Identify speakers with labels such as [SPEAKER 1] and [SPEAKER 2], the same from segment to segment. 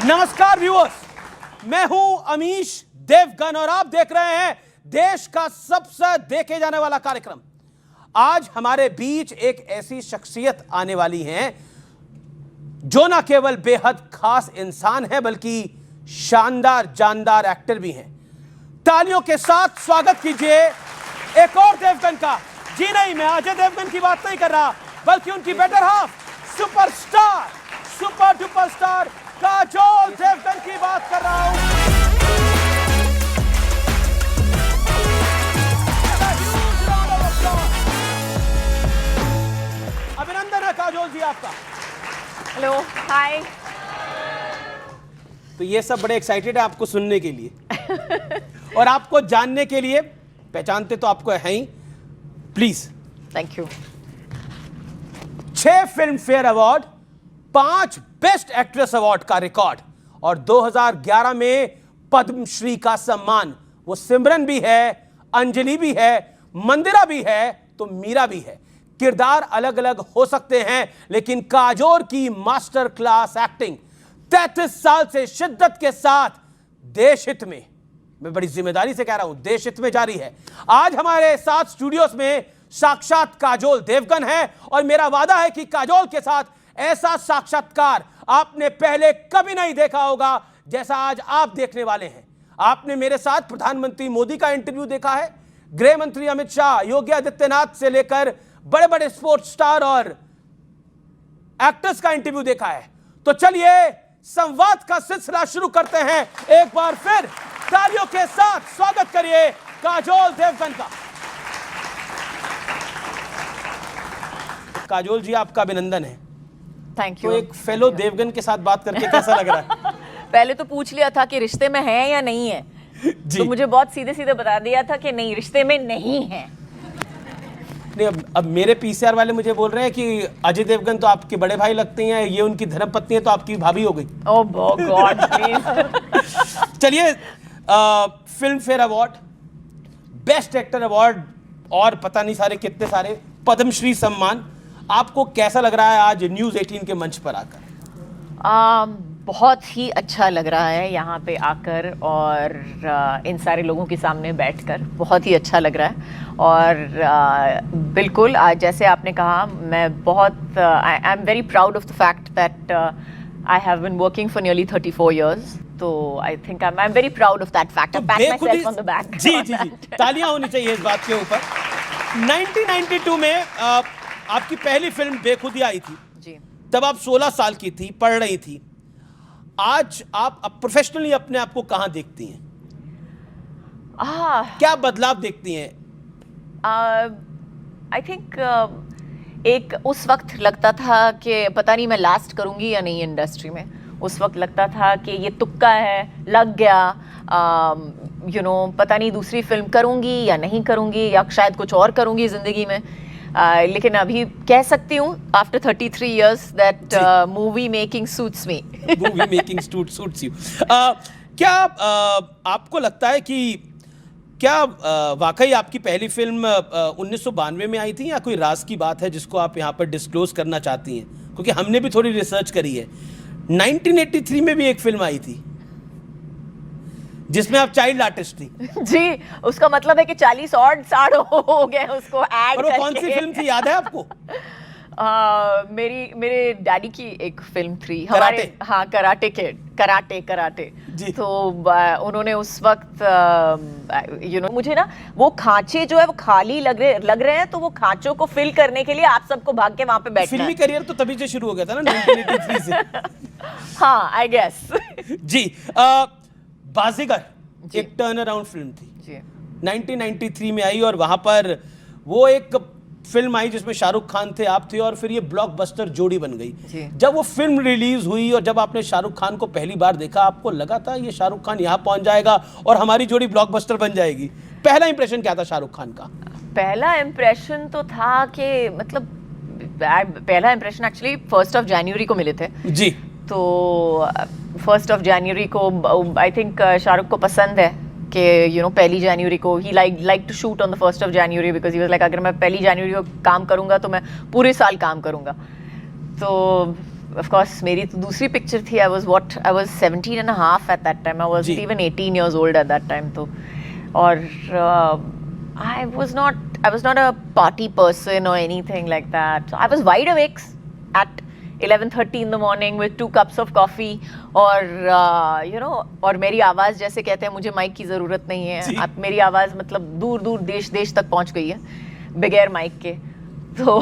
[SPEAKER 1] नमस्कार व्यूअर्स, मैं हूं अमीश देवगन और आप देख रहे हैं देश का सबसे देखे जाने वाला कार्यक्रम। आज हमारे बीच एक ऐसी शख्सियत आने वाली है जो न केवल बेहद खास इंसान है बल्कि शानदार जानदार एक्टर भी हैं। तालियों के साथ स्वागत कीजिए एक और देवगन का। जी नहीं, मैं अजय देवगन की बात नहीं कर रहा बल्कि उनकी better half superstar, super duper star Kajol Devgan की बात कर रहा हूं। अभिनंदन है काजोल जी आपका।
[SPEAKER 2] हेलो, हाय।
[SPEAKER 1] तो ये सब बड़े एक्साइटेड है आपको सुनने के लिए और आपको जानने के लिए। पहचानते तो आपको है ही, please.
[SPEAKER 2] Thank you.
[SPEAKER 1] 6 Filmfare award, 5 best actress award का रिकॉर्ड और 2011 में पद्मश्री का सम्मान। वो सिमरन भी है, अंजलि भी है, मंदिरा भी है तो मीरा भी है। किरदार अलग अलग हो सकते हैं लेकिन काजोल की मास्टर क्लास एक्टिंग 33 साल से शिद्दत के साथ देश हित में, मैं बड़ी जिम्मेदारी से कह रहा हूं, देश हित में जारी है। आज हमारे साथ स्टूडियोज में साक्षात काजोल देवगन है और मेरा वादा है कि काजोल के साथ ऐसा साक्षात्कार आपने पहले कभी नहीं देखा होगा जैसा आज आप देखने वाले हैं। आपने मेरे साथ प्रधानमंत्री मोदी का इंटरव्यू देखा है, गृह मंत्री अमित शाह, योगी आदित्यनाथ से लेकर बड़े बड़े स्पोर्ट्स स्टार और एक्टर्स का इंटरव्यू देखा है। तो चलिए संवाद का सिलसिला शुरू करते हैं। एक बार फिर तालियों के साथ स्वागत करिए काजोल देवगन का। काजोल जी, आपका अभिनंदन है।
[SPEAKER 2] Thank you.
[SPEAKER 1] तो एक फेलो देवगन के साथ बात करके कैसा लग रहा है?
[SPEAKER 2] पहले तो पूछ लिया था कि रिश्ते में है या नहीं है
[SPEAKER 1] जी।
[SPEAKER 2] तो मुझे बहुत सीधे सीधे बता दिया था कि नहीं, रिश्ते में नहीं है।
[SPEAKER 1] नहीं, अब मेरे पीसीआर वाले मुझे बोल रहे हैं कि अजय देवगन तो आपके बड़े भाई लगते हैं, ये उनकी धर्मपत्नी है तो आपकी भाभी हो गई।
[SPEAKER 2] ओह गॉड प्लीज।
[SPEAKER 1] चलिए, film fair award, best actor award और पता नहीं सारे कितने सारे पद्मश्री सम्मान, आपको कैसा लग रहा है आज न्यूज़ 18 के मंच पर आकर?
[SPEAKER 2] बहुत ही अच्छा लग रहा है यहाँ पे आकर और इन सारे लोगों के सामने बैठकर बहुत ही अच्छा लग रहा है। और बिल्कुल आज जैसे आपने कहा, मैं बहुत I am very proud of the fact that I have been working for nearly 34 years। तो I think I am very proud of that fact. I pat myself on the back.
[SPEAKER 1] जी जी जी, तालियां होनी चाहिए इस बात के ऊपर। 1992 में आपकी पहली फिल्म बेखुदी आई थी
[SPEAKER 2] जी।
[SPEAKER 1] तब आप 16 साल की थी, पढ़ रही थी। आज आप प्रोफेशनली अपने आप को कहां देखती हैं? क्या बदलाव देखती हैं?
[SPEAKER 2] आई थिंक एक उस वक्त लगता था कि पता नहीं मैं लास्ट करूंगी या नहीं इंडस्ट्री में। उस वक्त लगता था कि ये तुक्का है, लग गया, पता नहीं दूसरी फिल्म करूंगी या नहीं करूंगी या शायद कुछ और करूंगी जिंदगी में। लेकिन अभी कह सकती हूँ after 33 years that movie making suits me.
[SPEAKER 1] Movie making suits you. क्या आपको लगता है कि क्या वाकई आपकी पहली फिल्म 1992 में आई थी या कोई राज की बात है जिसको आप यहाँ पर डिस्क्लोज करना चाहती हैं? क्योंकि हमने भी थोड़ी रिसर्च करी है। 1983 में भी एक फिल्म आई थी जिसमें आप चाइल्ड आर्टिस्ट थी।
[SPEAKER 2] जी, उसका मतलब है कि 40 और साल हो गए उसको ऐड
[SPEAKER 1] करके। कौन सी फिल्म थी, याद है आपको?
[SPEAKER 2] मेरे डैडी की एक फिल्म थी
[SPEAKER 1] हमारे।
[SPEAKER 2] हाँ, कराटे
[SPEAKER 1] जी।
[SPEAKER 2] तो उन्होंने उस वक्त मुझे ना वो खांचे जो है वो खाली लग रहे हैं, तो वो खांचों को फिल करने के लिए आप सबको भाग के वहां पे बैठना
[SPEAKER 1] फिल्मी करियर तो तभी से शुरू हो गया था ना, 1983 से।
[SPEAKER 2] हाँ, आई गेस।
[SPEAKER 1] जी। बाजीगर एक टर्न अराउंड फिल्म थी
[SPEAKER 2] जी।
[SPEAKER 1] 1993 में आई और वहां पर वो एक फिल्म आई जिसमें शाहरुख खान थे, आप थे और फिर ये ब्लॉकबस्टर जोड़ी बन गई। जब वो फिल्म रिलीज हुई और जब आपने शाहरुख खान को पहली बार देखा, आपको लगा था ये शाहरुख खान यहाँ पहुंच जाएगा और हमारी जोड़ी ब्लॉकबस्टर बन जाएगी? पहला इंप्रेशन क्या था शाहरुख खान का?
[SPEAKER 2] पहला इंप्रेशन तो था कि मतलब पहला इंप्रेशन एक्चुअली 1 जनवरी को मिले थे
[SPEAKER 1] जी।
[SPEAKER 2] तो 1 जनवरी को आई थिंक शाहरुख को पसंद है कि पहली जनवरी को ही like to shoot on the 1 January because he was like अगर मैं पहली जनवरी को काम करूंगा तो मैं पूरे साल काम करूंगा। तो of course मेरी तो दूसरी पिक्चर थी. I was 17 and a half at that time. I wasn't even 18 years old at that time. तो और I was not a party person or anything like that. So I was wide awake at 11:30 in the morning with 2 cups of coffee. और और मेरी आवाज़, जैसे कहते हैं, मुझे माइक की ज़रूरत नहीं है. अब मेरी आवाज़ मतलब दूर दूर देश तक पहुंच गई है बगैर माइक के. तो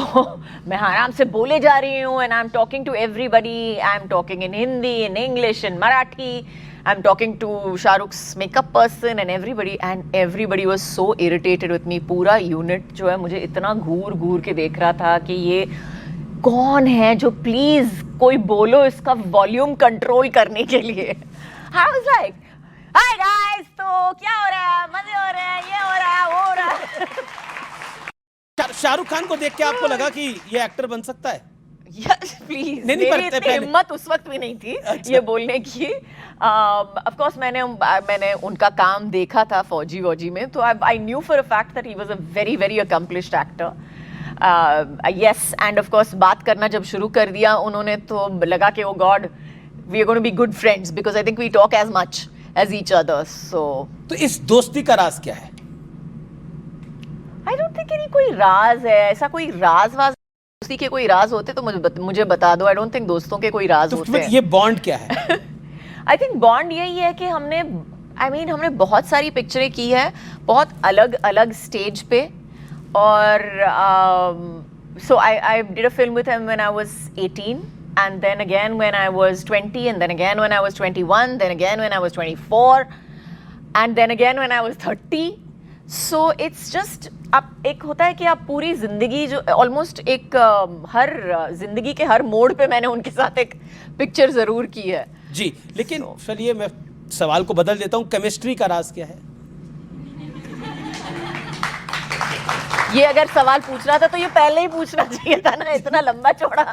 [SPEAKER 2] मैं आराम से बोले जा रही हूँ and I'm talking to everybody. I'm talking in Hindi, in English, in Marathi. I'm talking to Shahrukh's makeup person and everybody was so irritated with me. पूरा यूनिट जो है मुझे इतना घूर के देख रहा था कि ये कौन है जो प्लीज कोई बोलो इसका वॉल्यूम कंट्रोल करने के लिए. I was like, hi guys, तो क्या हो रहा है, मजे हो रहे हैं, ये हो रहा है, वो हो रहा है.
[SPEAKER 1] शाहरुख खान को देख के आपको लगा कि ये एक्टर बन सकता है?
[SPEAKER 2] Yes, please.
[SPEAKER 1] नहीं,
[SPEAKER 2] मेरी इतनी हिम्मत उस वक्त भी नहीं थी ये बोलने की. Of course मैंने उनका काम देखा था फौजी में, तो I knew for a fact that he was a very very accomplished actor. Yes, and of course बात करना जब शुरू कर दिया उन्होंने, तो लगा कि oh God, we are going to be good friends because I think we talk as much as each other. So
[SPEAKER 1] तो इस दोस्ती का राज क्या है?
[SPEAKER 2] I don't think कोई राज है, ऐसा कोई राज दोस्ती के कोई राज होते तो मुझे बता दो. I don't think दोस्तों के कोई राज होते हैं.
[SPEAKER 1] ये बॉन्ड क्या है?
[SPEAKER 2] I think बॉन्ड यही है कि हमने बहुत सारी पिक्चरें की है, बहुत अलग स्टेज पे. और so I did a film with him when I was 18, and then again when I was 20, and then again when I was 21, then again when I was 24, and then again when I was 30. So it's just अब एक होता है कि आप पूरी जिंदगी जो almost एक हर जिंदगी के हर मोड़ पे मैंने उनके साथ एक पिक्चर जरूर की है.
[SPEAKER 1] जी, लेकिन चलिए मैं सवाल को बदल देता हूँ. केमिस्ट्री का राज क्या है?
[SPEAKER 2] ये अगर सवाल पूछना था तो ये पहले ही पूछना चाहिए था ना, इतना लंबा चौड़ा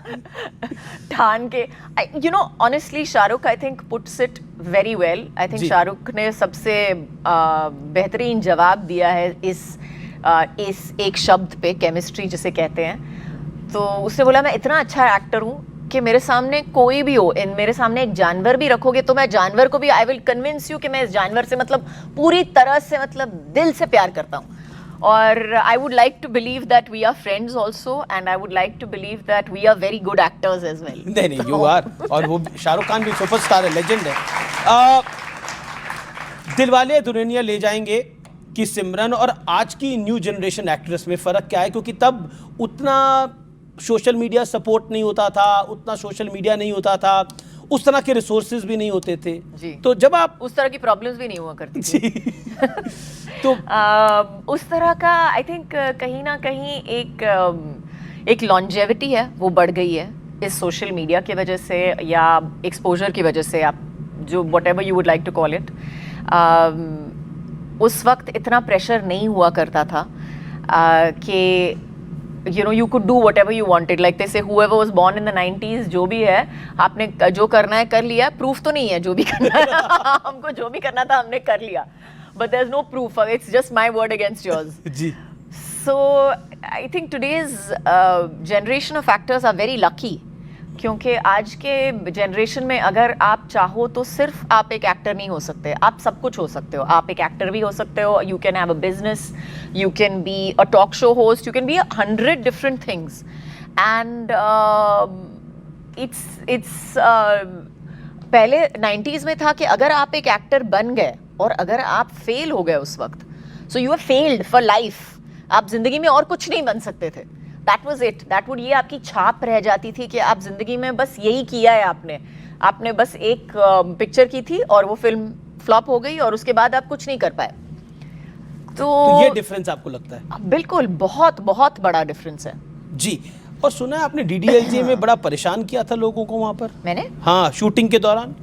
[SPEAKER 2] ठान के. Honestly Shahrukh I think puts it very well. I think Shahrukh ने सबसे बेहतरीन जवाब दिया है इस एक शब्द पे, केमिस्ट्री जिसे कहते हैं. तो उसने बोला मैं इतना अच्छा एक्टर हूँ कि मेरे सामने कोई भी हो, मेरे सामने एक जानवर भी रखोगे तो मैं जानवर को भी आई विल कन्विंस यू कि मैं इस जानवर से मतलब पूरी तरह से मतलब दिल से प्यार करता हूँ. और I would like to believe that we are friends also, and I would like to believe that we are very good actors as well.
[SPEAKER 1] नहीं यू आर. और वो शाहरुख खान भी सुपरस्टार है, लेजेंड है. दिलवाले दुल्हनिया ले जाएंगे कि सिमरन और आज की न्यू जनरेशन एक्ट्रेस में फ़र्क क्या है? क्योंकि तब उतना सोशल मीडिया सपोर्ट नहीं होता था, उतना सोशल मीडिया नहीं होता था, उस तरह के रिसोर्सेज भी नहीं होते थे.
[SPEAKER 2] जी.
[SPEAKER 1] तो जब आप
[SPEAKER 2] उस तरह की प्रॉब्लम्स भी नहीं हुआ करती थी.
[SPEAKER 1] तो
[SPEAKER 2] उस तरह का आई थिंक कहीं ना कहीं एक लॉन्जेविटी है वो बढ़ गई है इस सोशल मीडिया की वजह से या एक्सपोजर की वजह से, आप जो whatever you would like to call it. उस वक्त इतना प्रेशर नहीं हुआ करता था कि you could do whatever you wanted, like they say whoever was born in the 90s, जो भी है आपने जो करना है कर लिया. प्रूफ तो नहीं है जो भी करना है हमको जो भी करना था हमने कर लिया, but there's no proof, it's just my word against yours.
[SPEAKER 1] Ji.
[SPEAKER 2] So I think today's generation of actors are very lucky, क्योंकि आज के जनरेशन में अगर आप चाहो तो सिर्फ आप एक एक्टर नहीं हो सकते, आप सब कुछ हो सकते हो. आप एक एक्टर भी हो सकते हो, you can have a business, you can be a talk show host, you can be 100 different things. And it's पहले 90s में था कि अगर आप एक एक्टर बन गए और अगर आप फेल हो गए उस वक्त, so you have failed for life. आप जिंदगी में और कुछ नहीं बन सकते थे. That was it. That would ये आपकी छाप रह जाती थी कि आप जिंदगी में बस यही किया है. आपने बस एक पिक्चर की थी और वो फिल्म फ्लॉप हो गई और उसके बाद आप कुछ नहीं कर पाए. तो
[SPEAKER 1] ये डिफरेंस आपको लगता है?
[SPEAKER 2] बिल्कुल, बहुत बहुत बड़ा डिफरेंस है.
[SPEAKER 1] जी. और सुना है आपने DDLJ में बड़ा परेशान किया था लोगों को वहां पर?
[SPEAKER 2] मैंने?
[SPEAKER 1] हाँ, शूटिंग के दौरान.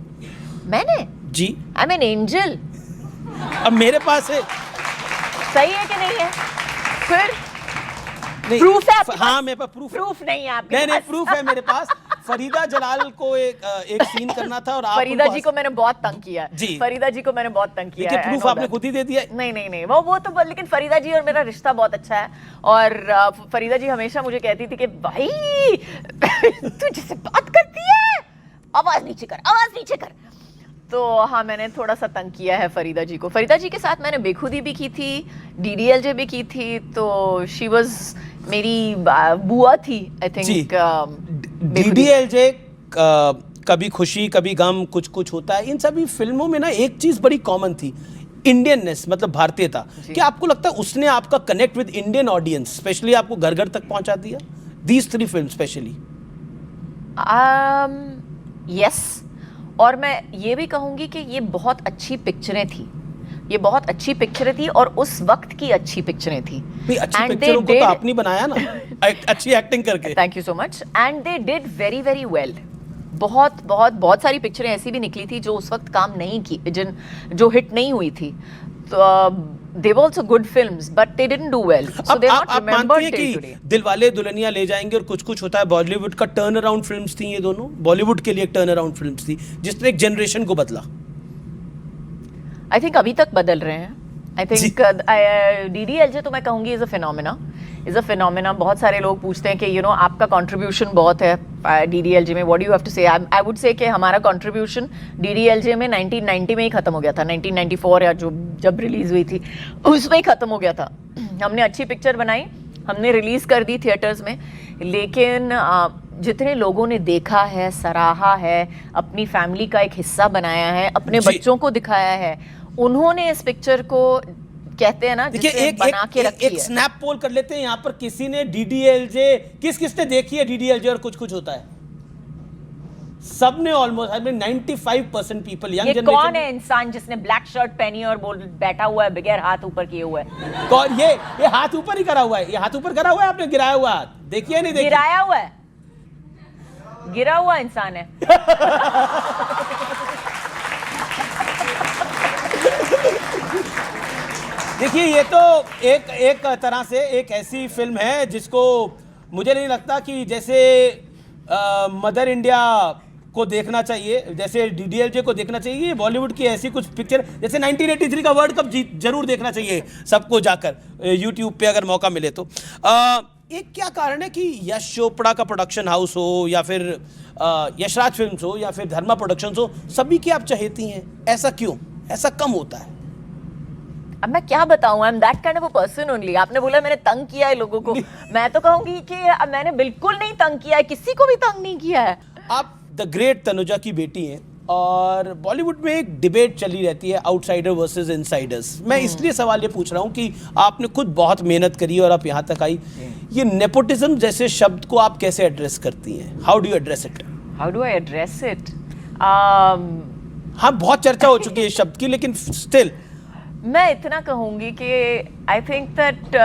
[SPEAKER 2] मैंने?
[SPEAKER 1] जी.
[SPEAKER 2] I am an angel.
[SPEAKER 1] अब मेरे पास है.
[SPEAKER 2] सही है कि नहीं है? फिर
[SPEAKER 1] प्रूफ है? हाँ, मेरे पास प्रूफ
[SPEAKER 2] नहीं है आपके पास?
[SPEAKER 1] नहीं, प्रूफ है मेरे पास. फरीदा जलाल को एक सीन करना था और आप
[SPEAKER 2] फरीदा जी को मैंने बहुत तंग किया.
[SPEAKER 1] जी.
[SPEAKER 2] फरीदा जी को मैंने बहुत तंग किया.
[SPEAKER 1] लेकिन प्रूफ आपने खुद ही दे दिया.
[SPEAKER 2] नहीं वो तो, लेकिन फरीदा जी और मेरा रिश्ता बहुत अच्छा है. और फरीदा जी हमेशा मुझे कहती थी कि भाई तू जिससे बात करती है आवाज नीचे कर, आवाज नीचे कर। तो हाँ, मैंने थोड़ा सा तंग किया है फरीदा जी को। फरीदा जी के साथ मैंने बेखुदी भी की थी, डीडीएलजे भी की थी, तो शी वाज मेरी बुआ थी आई थिंक।
[SPEAKER 1] डीडीएलजे, कभी खुशी कभी गम, कुछ कुछ होता है, इन सभी फिल्मों में ना एक चीज बड़ी कॉमन थी, इंडियननेस, मतलब भारतीयता। क्या आपको लगता है उसने आपका connect with Indian audience specially आपको घर घर तक पहुंचा दिया, दीज 3 फिल्म स्पेशली?
[SPEAKER 2] यस, और मैं ये भी कहूंगी कि ये बहुत अच्छी पिक्चरें थी, ये बहुत अच्छी पिक्चरें थी और उस वक्त की अच्छी पिक्चरें थी।
[SPEAKER 1] नहीं, अच्छी पिक्चरों को तो आपने बनाया ना अच्छी एक्टिंग करके।
[SPEAKER 2] Thank you so much. And they did very very well. बहुत बहुत बहुत सारी पिक्चरें ऐसी भी निकली थी जो उस वक्त काम नहीं की, जो हिट नहीं हुई थी। तो they were also good films but they didn't do well, so they're not remembered till today.
[SPEAKER 1] Dilwale Dulhania ले जाएंगे और कुछ कुछ होता है, बॉलीवुड का टर्न अराउंड फिल्म्स थी ये दोनों, बॉलीवुड के लिए एक टर्न अराउंड फिल्म्स थी जिसने एक जनरेशन को बदला।
[SPEAKER 2] आई थिंक अभी तक बदल रहे हैं। आई थिंक डीडीएलजे तो मैं कहूँगी इज़ अ फिनोमेना। बहुत सारे लोग पूछते हैं कि यू नो आपका कंट्रीब्यूशन बहुत है डीडीएलजे में, what do you have to say? I would say कि हमारा कंट्रीब्यूशन डीडीएलजे में 1990 में ही ख़त्म हो गया था, 1994 या जब रिलीज़ हुई थी उसमें ही ख़त्म हो गया था। हमने अच्छी पिक्चर बनाई, हमने रिलीज़ कर दी थिएटर्स में, लेकिन जितने लोगों ने देखा है, सराहा है, अपनी फैमिली का एक हिस्सा बनाया है, अपने बच्चों को दिखाया है, उन्होंने इस पिक्चर को कहते हैं ना जिसे बना के रखी है।
[SPEAKER 1] एक स्नैप पोल कर लेते हैं यहाँ पर, किसी ने डीडीएलजे, किसने देखी है डीडीएलजे और कुछ कुछ होता है? सबने ऑलमोस्ट 95% पीपल, यंग जनरेशन।
[SPEAKER 2] ये कौन है इंसान जिसने ब्लैक शर्ट पहनी है और बोल बैठा हुआ है बगैर हाथ ऊपर किए हुए है?
[SPEAKER 1] कौन? ये हाथ ऊपर ही करा हुआ है, ये हाथ ऊपर करा हुआ है, आपने गिराया हुआ हाथ देखिए नहीं देखिए?
[SPEAKER 2] गिराया हुआ है, गिरा हुआ इंसान है।
[SPEAKER 1] देखिए ये तो एक तरह से एक ऐसी फिल्म है जिसको मुझे नहीं लगता कि जैसे मदर इंडिया को देखना चाहिए, जैसे डीडीएलजे को देखना चाहिए, बॉलीवुड की ऐसी कुछ पिक्चर जैसे 1983 का वर्ल्ड कप जरूर देखना चाहिए सबको जाकर, यूट्यूब पे अगर मौका मिले तो। एक क्या कारण है कि यश चोपड़ा का प्रोडक्शन हाउस हो या फिर यशराज फिल्म्स हो या फिर धर्मा प्रोडक्शंस हो, सभी की आप चहेती हैं, ऐसा क्यों? ऐसा कम होता है?
[SPEAKER 2] अब मैं क्या बताऊं, I am that kind of a person only. आपने बोला मैंने तंग किया है लोगों को, मैं तो कहूंगी कि मैंने बिल्कुल नहीं तंग किया है, किसी को भी तंग नहीं किया है।
[SPEAKER 1] आप द ग्रेट तनुजा की बेटी हैं और बॉलीवुड में एक डिबेट चली रहती है आउटसाइडर वर्सेस इनसाइडर्स। मैं इसलिए सवाल ये पूछ रहा हूँ कि आपने खुद बहुत मेहनत करी और आप यहाँ तक आई, ये नेपोटिज्म जैसे शब्द को आप कैसे एड्रेस करती हैं? How do you address it?
[SPEAKER 2] How do I address it?
[SPEAKER 1] हाँ, बहुत चर्चा हो चुकी है इस शब्द की, लेकिन स्टिल
[SPEAKER 2] मैं इतना कहूंगी कि I think that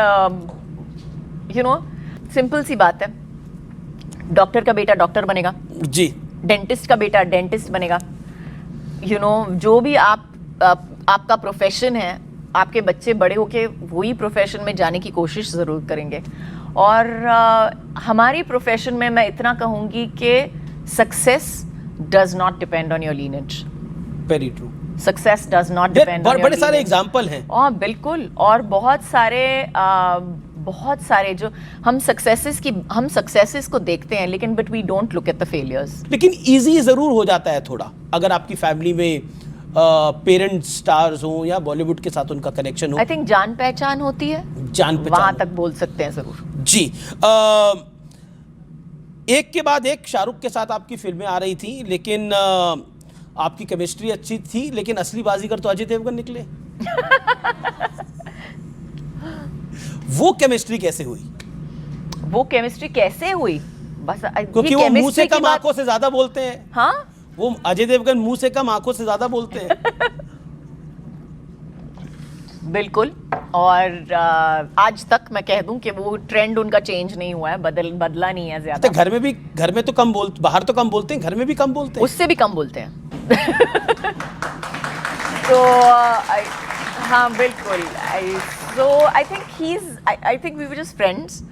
[SPEAKER 2] you know simple सी बात है, डॉक्टर का बेटा डॉक्टर बनेगा
[SPEAKER 1] जी,
[SPEAKER 2] डेंटिस्ट का बेटा डेंटिस्ट बनेगा, यू नो जो भी आपका प्रोफेशन है, आपके बच्चे बड़े होके वही प्रोफेशन में जाने की कोशिश ज़रूर करेंगे। और हमारी प्रोफेशन में मैं इतना कहूँगी कि success does not depend on your lineage.
[SPEAKER 1] Very true.
[SPEAKER 2] Success does not depend on your,
[SPEAKER 1] बड़े सारे एग्जाम्पल हैं।
[SPEAKER 2] और बिल्कुल, और बहुत सारे जो हम सक्सेसेस को देखते हैं, लेकिन but we don't look at the failures.
[SPEAKER 1] लेकिन इजी जरूर हो जाता है थोड़ा, अगर आपकी फैमिली में पेरेंट्स स्टार्स हो या बॉलीवुड के साथ उनका कनेक्शन हो।
[SPEAKER 2] आई थिंक जान पहचान होती है,
[SPEAKER 1] जान पहचान
[SPEAKER 2] वहां तक बोल सकते हैं जरूर
[SPEAKER 1] जी। एक के बाद एक शाहरुख के साथ आपकी फिल्में आ रही थी, लेकिन आपकी केमिस्ट्री अच्छी थी, लेकिन असली बाजीगर तो अजय देवगन निकले। वो केमिस्ट्री कैसे हुई?
[SPEAKER 2] बस
[SPEAKER 1] क्योंकि वो मुंह से कम आंखों से ज्यादा बोलते हैं।
[SPEAKER 2] हाँ,
[SPEAKER 1] वो अजय देवगन मुंह से कम आंखों से ज्यादा बोलते हैं।
[SPEAKER 2] बिल्कुल। और आज तक मैं कह दूं कि वो ट्रेंड उनका चेंज नहीं हुआ है, बदला नहीं है ज्यादा।
[SPEAKER 1] घर में तो कम बोलते, बाहर तो कम बोलते हैं, घर में भी कम बोलते हैं।
[SPEAKER 2] उससे भी कम बोलते हैं। तो हाँ बिल्कुल। I think we were just friends,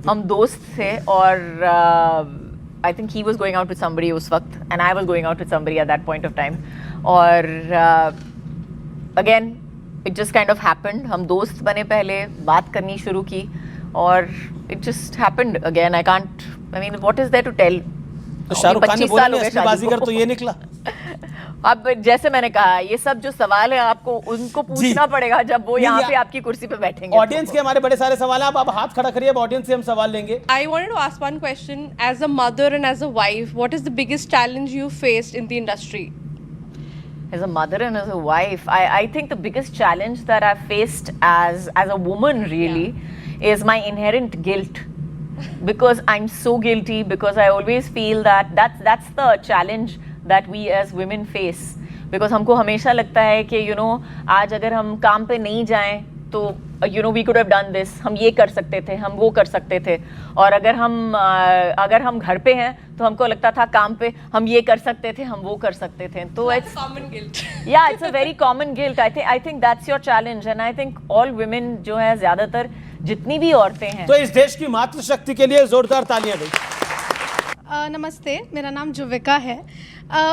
[SPEAKER 2] हम दोस्त थे, और I think he was going out with somebody उस वक्त and I was going out with somebody at that point of time. और again it just kind of happened, हम दोस्त बने, पहले बात करनी शुरू की और it just happened again. I mean what is there to tell?
[SPEAKER 1] तो शाहरुख खान ने
[SPEAKER 2] 25
[SPEAKER 1] बोला
[SPEAKER 2] साल हो
[SPEAKER 1] नहीं
[SPEAKER 2] गए
[SPEAKER 1] असली
[SPEAKER 2] शादी
[SPEAKER 1] बाजीगर
[SPEAKER 2] को।
[SPEAKER 1] तो ये निकला।
[SPEAKER 2] अब जैसे मैंने कहा, ये सब जो सवाल है आपको उनको पूछना पड़ेगा जब वो यहाँ पे आपकी कुर्सी पे बैठेंगे।
[SPEAKER 1] ऑडियंस के हमारे बड़े सारे सवाल हैं, आप हाथ खड़ा करिए, अब ऑडियंस से हम सवाल लेंगे।
[SPEAKER 3] I wanted to ask one question. As a mother and as a wife, what is the biggest challenge you faced in the industry?
[SPEAKER 2] As a mother and as a wife, I think the biggest challenge that I've faced as a woman really is my inherent guilt. Because I'm so guilty, because I always feel that that's the challenge that we as women face. Because हमको हमेशा लगता है कि आज अगर हम काम पे नहीं जाएं तो we could have done this, हम ये कर सकते थे, हम वो कर सकते थे, और अगर हम घर पे हैं तो हमको लगता था काम पे हम ये कर सकते थे, हम वो कर सकते थे। तो
[SPEAKER 3] That's common guilt.
[SPEAKER 2] yeah, it's a very common guilt. I think that's your challenge, and I think all women जो है, ज्यादातर जितनी भी औरतें हैं।
[SPEAKER 1] तो इस देश की मातृशक्ति के लिए जोरदार तालियां दें।
[SPEAKER 4] नमस्ते, मेरा नाम जुविका है।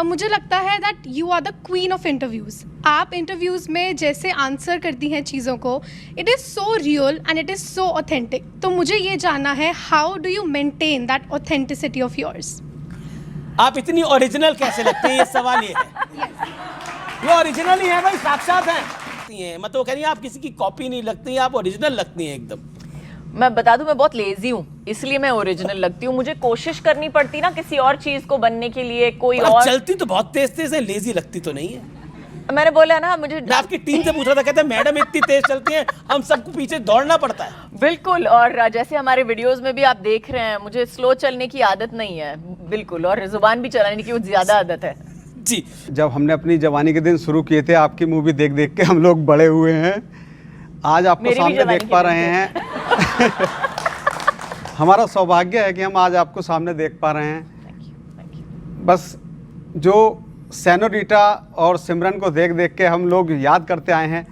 [SPEAKER 4] मुझे लगता है that you are the queen of interviews. आप इंटरव्यूज़ में जैसे आंसर करती हैं चीज़ों को, it is so real and it is so authentic. तो मुझे ये जानना है, how do you maintain that authenticity of yours?
[SPEAKER 1] आप इतनी ओरिजिनल कैसे लगती हैं, ये सवाल ये है। ये ओरिजिनल ही है भाई, साक्षात हैं। मतलब वो कह रही हैं आप किसी की कॉपी नहीं लगती, आप ओरिजिनल लगती हैं एकदम।
[SPEAKER 2] मैं बता दूं, मैं बहुत लेजी हूँ, इसलिए मैं ओरिजिनल लगती हूँ। मुझे कोशिश करनी पड़ती ना किसी और चीज को बनने के लिए, कोई और।
[SPEAKER 1] चलती तो बहुत तेज तेज है, लेजी लगती तो नहीं है।
[SPEAKER 2] मैंने बोला ना, मुझे
[SPEAKER 1] मैं आपकी टीम से पूछ रहा था, कहते हैं मैडम इतनी तेज चलती हैं, हम सबको पीछे दौड़ना पड़ता है।
[SPEAKER 2] बिल्कुल, और जैसे हमारे वीडियोस में भी आप देख रहे हैं, मुझे स्लो चलने की आदत नहीं है बिल्कुल, और जुबान भी चलाने की ज्यादा आदत है
[SPEAKER 1] जी।
[SPEAKER 5] जब हमने अपनी जवानी के दिन शुरू किए थे, आपकी मूवी देख देख के हम लोग बड़े हुए हैं। आज आपको सामने देख पा रहे हैं। हमारा सौभाग्य है कि हम आज आपको सामने देख पा रहे हैं।
[SPEAKER 2] Thank you.
[SPEAKER 5] बस जो सेनोरिटा और सिमरन को देख देख के हम लोग याद करते आए हैं।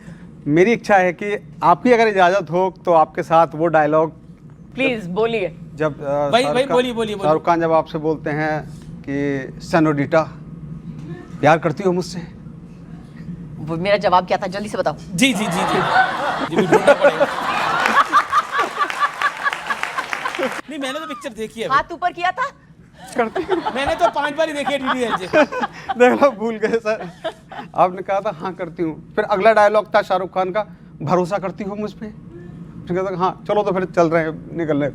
[SPEAKER 5] मेरी इच्छा है कि आपकी अगर इजाज़त हो तो आपके साथ वो डायलॉग
[SPEAKER 2] प्लीज बोलिए।
[SPEAKER 5] जब
[SPEAKER 1] भाई बोलिए।
[SPEAKER 5] शाहरुख खान जब आपसे बोलते हैं कि सेनोरिटा प्यार करती हो मुझसे,
[SPEAKER 2] वो मेरा जवाब क्या था, जल्दी से बताओ।
[SPEAKER 1] जी भी ढूंढना पड़ेगा। नहीं, मैंने तो पिक्चर देखी है।
[SPEAKER 2] हाथ ऊपर किया था।
[SPEAKER 1] मैंने तो 5 बार ही देखी है DDLJ।
[SPEAKER 5] देख लो, भूल गए सर। आपने कहा था हाँ करती हूँ, फिर अगला डायलॉग था शाहरुख खान का, भरोसा करती हो मुझ पे। फिर कहता हाँ चलो तो फिर चल रहे हैं, निकल रहे।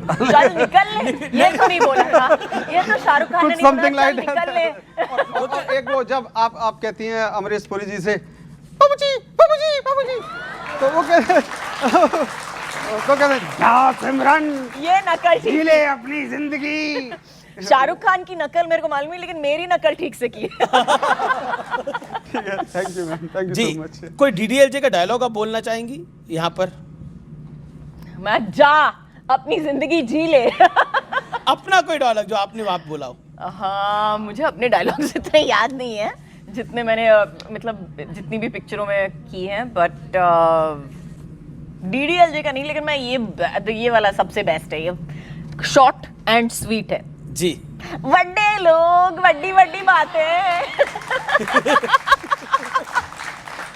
[SPEAKER 2] चल निकल ले, ये तो नहीं बोला था, ये तो शाहरुख खान ने नहीं बोला, चल निकल ले।
[SPEAKER 5] और एक वो जब आप कहती हैं अमरीश पुरी जी से बाबूजी, तो वो कहते हैं जा सिमरन,
[SPEAKER 2] ये नकल
[SPEAKER 5] जी
[SPEAKER 2] ठीक।
[SPEAKER 5] ले अपनी जिंदगी।
[SPEAKER 2] शाहरुख खान की नकल मेरे को मालूम है, लेकिन मेरी नकल ठीक से की।
[SPEAKER 5] Thank you ma'am, thank you
[SPEAKER 1] ji,
[SPEAKER 5] so much.
[SPEAKER 1] कोई DDLJ का डायलॉग आप बोलना चाहेंगी यहाँ पर?
[SPEAKER 2] मैं जा अपनी जिंदगी जी ले।
[SPEAKER 1] अपना कोई डायलॉग जो आपने वहां बोला हो।
[SPEAKER 2] हाँ, मुझे अपने डायलॉग्स इतने याद नहीं है जितने मैंने मतलब जितनी भी पिक्चरों में की हैं, बट DDLJ का नहीं, लेकिन मैं ये वाला सबसे बेस्ट है, ये शॉर्ट एंड स्वीट है
[SPEAKER 1] जी।
[SPEAKER 2] बड़े लोग बड़ी बातें।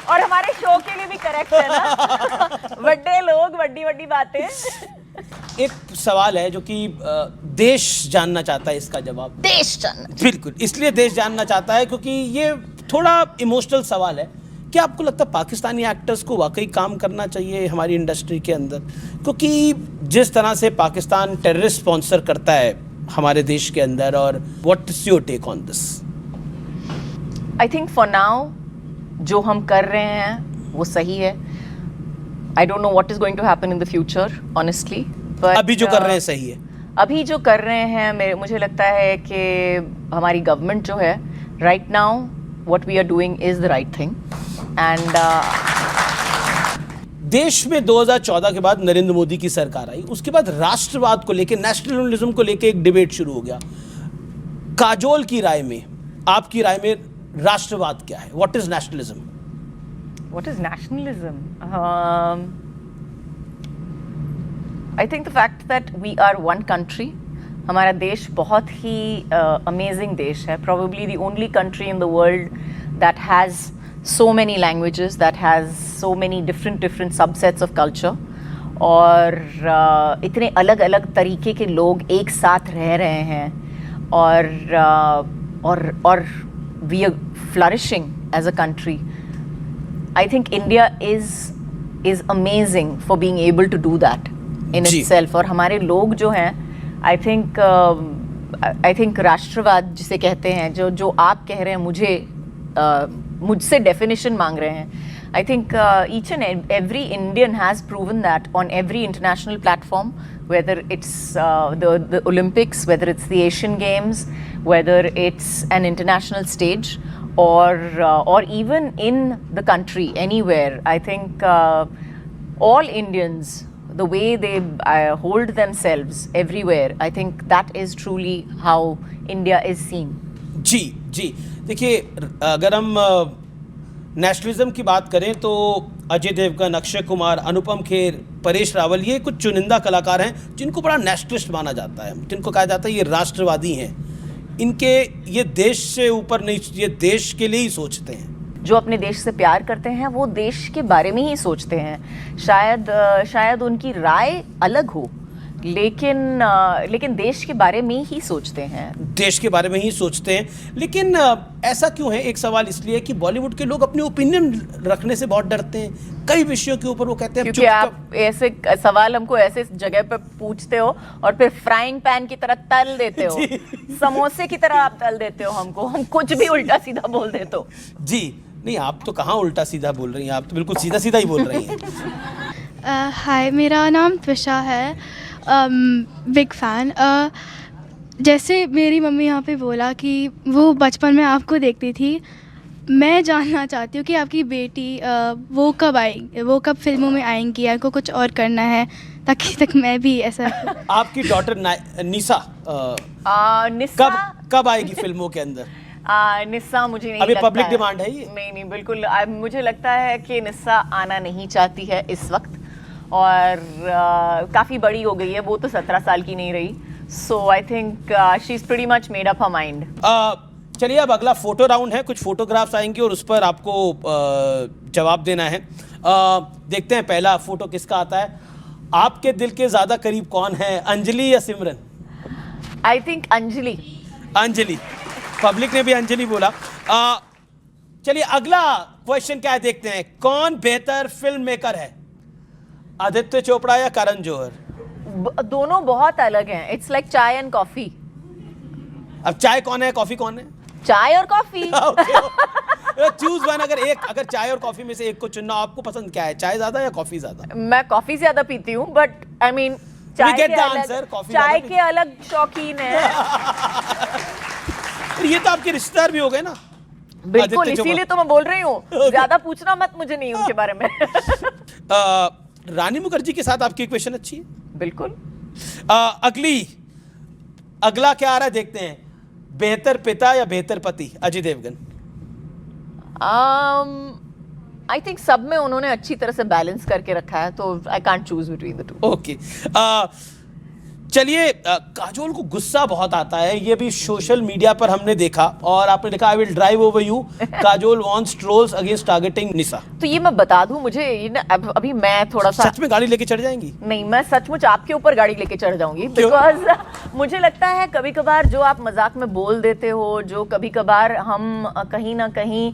[SPEAKER 2] और हमारे शो के लिए भी करेक्ट है ना, बड़े लोग बड़ी बातें।
[SPEAKER 1] एक सवाल है जो कि देश जानना चाहता है इसका जवाब।
[SPEAKER 2] देश जानना,
[SPEAKER 1] बिल्कुल, इसलिए देश जानना चाहता है क्योंकि ये थोड़ा इमोशनल सवाल है। क्या आपको लगता है पाकिस्तानी एक्टर्स को वाकई काम करना चाहिए हमारी इंडस्ट्री के अंदर? क्योंकि जिस तरह से पाकिस्तान टेररिस्ट स्पॉन्सर करता है हमारे देश के अंदर, और what is your take on this?
[SPEAKER 2] I think for now जो हम कर रहे हैं वो सही है। I don't know what is going to happen in the future honestly, but
[SPEAKER 1] अभी जो कर रहे हैं सही है।
[SPEAKER 2] अभी जो कर रहे हैं मुझे लगता है कि हमारी गवर्नमेंट जो है right now what we are doing is the right thing. And
[SPEAKER 1] देश में 2014 के बाद नरेंद्र मोदी की सरकार आई, उसके बाद राष्ट्रवाद को लेकर, नेशनलिज्म को लेकर एक डिबेट शुरू हो गया। काजोल की राय में, आपकी राय में राष्ट्रवाद क्या है? What is nationalism?
[SPEAKER 2] What is nationalism? I think the fact that we are one country. हमारा देश बहुत ही amazing देश है. Probably the only country in the world that has so many languages, that has so many different subsets of culture. और इतने अलग अलग तरीके के लोग एक साथ रह रहे हैं, और we are flourishing as a country. I think India is amazing for being able to do that in
[SPEAKER 1] ji.
[SPEAKER 2] itself. और हमारे लोग जो हैं, I think राष्ट्रवाद जिसे कहते हैं, जो आप कह रहे हैं, मुझसे definition मांग रहे हैं. I think each and every Indian has proven that on every international platform, whether it's the Olympics, whether it's the Asian Games, whether it's an international stage, or even in the country, anywhere. I think all Indians, the way they hold themselves everywhere, I think that is truly how India is seen.
[SPEAKER 1] जी जी, देखिए अगर हम nationalism की बात करें तो अजय देवगन, अक्षय कुमार, अनुपम खेर, परेश रावल, ये कुछ चुनिंदा कलाकार हैं जिनको बड़ा नेशनलिस्ट माना जाता है, जिनको कहा जाता है ये राष्ट्रवादी हैं. इनके ये देश से ऊपर नहीं, ये देश के लिए ही सोचते हैं.
[SPEAKER 2] जो अपने देश से प्यार करते हैं वो देश के बारे में ही सोचते हैं. शायद उनकी राय अलग हो, लेकिन देश के बारे में ही सोचते हैं.
[SPEAKER 1] देश के बारे में ही सोचते हैं. लेकिन ऐसा क्यों है? एक सवाल इसलिए कि बॉलीवुड के लोग अपनी ओपिनियन रखने से बहुत डरते हैं. कई विषयों के ऊपर वो कहते हैं
[SPEAKER 2] क्योंकि आप ऐसे सवाल हमको ऐसे जगह पे पूछते हो और फिर फ्राइंग पैन की तरह तल देते हो, समोसे की तरह आप तल देते हो हमको, हम कुछ भी उल्टा सीधा बोल देते हो.
[SPEAKER 1] जी नहीं, आप तो कहाँ उल्टा सीधा बोल रही हैं, आप तो बिल्कुल सीधा सीधा ही बोल रही हैं.
[SPEAKER 6] हाय, मेरा नाम त्विषा है. Big fan. जैसे मेरी मम्मी यहाँ पे बोला कि वो बचपन में आपको देखती थी, मैं जानना चाहती हूँ कि आपकी बेटी वो कब आएगी, वो कब फिल्मों में आएंगी, या को कुछ और करना है ताकि तक मैं भी ऐसा.
[SPEAKER 1] आपकी डॉटर निशा कब आएगी फिल्मों के अंदर?
[SPEAKER 2] निस्सा मुझे नहीं
[SPEAKER 1] अभी
[SPEAKER 2] लगता
[SPEAKER 1] पब्लिक
[SPEAKER 2] है.
[SPEAKER 1] डिमांड है ये?
[SPEAKER 2] नहीं बिल्कुल. मुझे लगता है कि निस्सा आना नहीं चाहती है इस वक्त, और काफ़ी बड़ी हो गई है, वो तो 17 साल की नहीं रही. So I think she is pretty much made up her mind.
[SPEAKER 1] चलिए अब अगला फोटो राउंड है. कुछ फोटोग्राफ्स आएंगे और उस पर आपको जवाब देना है. देखते हैं पहला फोटो किसका आता है. आपके दिल के ज़्यादा करीब कौन है, अंजलि या Simran?
[SPEAKER 2] I think Anjali.
[SPEAKER 1] Anjali. Public ने भी अंजलि बोला. चलिए अगला क्वेश्चन क्या है, देखते हैं. कौन बेहतर फिल्म मेकर है, आदित्य चोपड़ा या करण जौहर?
[SPEAKER 2] दोनों बहुत अलग हैं. इट्स लाइक चाय एंड कॉफी.
[SPEAKER 1] अब चाय कौन है, कॉफी कौन है?
[SPEAKER 2] चाय और कॉफी.
[SPEAKER 1] Choose one. अगर चाय और कॉफी में से एक को चुनना, आपको पसंद क्या है, चाय ज्यादा या कॉफी ज्यादा?
[SPEAKER 2] मैं कॉफी ज्यादा पीती हूँ, बट आई मीन चाय के अलग शौकीन है.
[SPEAKER 1] ये तो आपके रिश्तेदार भी हो गए ना.
[SPEAKER 2] बिल्कुल, इसीलिए तो मैं बोल रही हूँ. ज्यादा पूछना मत मुझे नहीं उनके बारे में.
[SPEAKER 1] रानी मुखर्जी के साथ आपकी इक्वेशन अच्छी है.
[SPEAKER 2] बिल्कुल.
[SPEAKER 1] अगला क्या आ रहा है, देखते हैं. बेहतर पिता या बेहतर पति, अजय देवगन?
[SPEAKER 2] आई थिंक सब में उन्होंने अच्छी तरह से बैलेंस करके रखा है, तो I can't choose between the two.
[SPEAKER 1] Okay. चलिए काजोल को गुस्सा बहुत आता है, ये भी सोशल मीडिया पर हमने देखा, और आपने देखा I will drive over you. Kajol wants trolls against targeting Nisha.
[SPEAKER 2] तो ये मैं बता दूं, मुझे ये ना अभी मैं थोड़ा सा.
[SPEAKER 1] सच में गाड़ी लेके चढ़ जाएंगी?
[SPEAKER 2] नहीं, मैं सचमुच आपके ऊपर गाड़ी लेके चढ़ जाऊंगी, बिकॉज मुझे लगता है कभी कभार जो आप मजाक में बोल देते हो, जो कभी कभार हम कहीं ना कहीं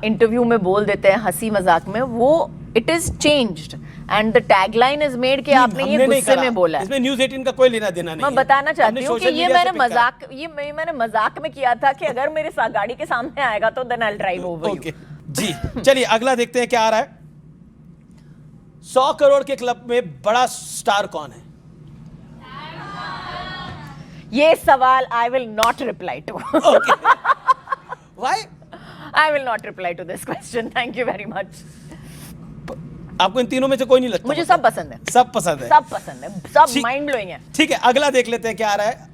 [SPEAKER 2] इंटरव्यू में बोल देते हैं हंसी मजाक में, वो it is changed and the tagline is made कि आपने ये गुस्से में बोला है.
[SPEAKER 1] इसमें न्यूज़ 18 का कोई लेना देना नहीं.
[SPEAKER 2] मैं बताना चाहती हूँ कि ये मैंने मजाक में किया था कि अगर मेरे गाड़ी के सामने आएगा तो then I will drive over you.
[SPEAKER 1] जी चलिए अगला देखते हैं क्या आ रहा है. 100 करोड़ के क्लब में बड़ा स्टार कौन है?
[SPEAKER 2] ये सवाल I will not reply to.
[SPEAKER 1] Why?
[SPEAKER 2] I will not reply to this question. Thank you very much.
[SPEAKER 1] आपको इन तीनों में से कोई नहीं लगता?
[SPEAKER 2] मुझे सब पसंद है.
[SPEAKER 1] सब पसंद है.
[SPEAKER 2] सब पसंद है. सब माइंड ब्लोइंग है.
[SPEAKER 1] ठीक है, अगला देख लेते हैं क्या आ रहा है.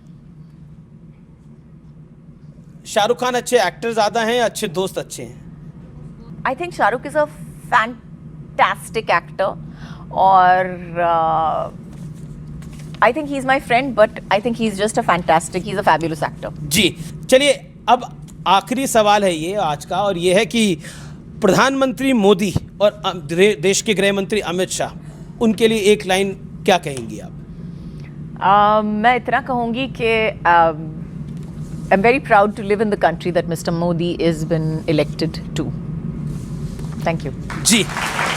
[SPEAKER 1] शाहरुख खान अच्छे एक्टर ज्यादा हैं या अच्छे दोस्त अच्छे हैं?
[SPEAKER 2] I think Shahrukh is a fantastic actor, और I think he is my friend, but I think he is just a fantastic, he is a fabulous actor.
[SPEAKER 1] जी चलिए अब आखिरी सवाल है ये आज का, और ये है कि प्रधानमंत्री मोदी और देश के गृह मंत्री अमित शाह, उनके लिए एक लाइन क्या कहेंगी आप?
[SPEAKER 2] मैं इतना कहूँगी कि I'm very proud to live in the country that Mr. Modi has been elected to. Thank you.
[SPEAKER 1] जी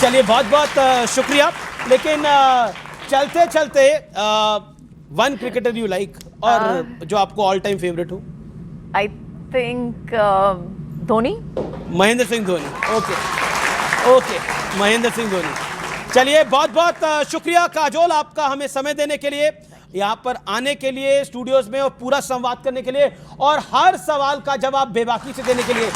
[SPEAKER 1] चलिए बहुत बहुत शुक्रिया। लेकिन चलते चलते वन क्रिकेटर यू लाइक और जो आपको ऑल टाइम फेवरेट हो?
[SPEAKER 2] I think Dhoni.
[SPEAKER 1] Mahendra Singh Dhoni. Okay Mahendra Singh Dhoni. चलिए बहुत बहुत शुक्रिया काजोल आपका हमें समय देने के लिए, यहाँ पर आने के लिए स्टूडियोज में और पूरा संवाद करने के लिए और हर सवाल का जवाब बेबाकी से देने के लिए।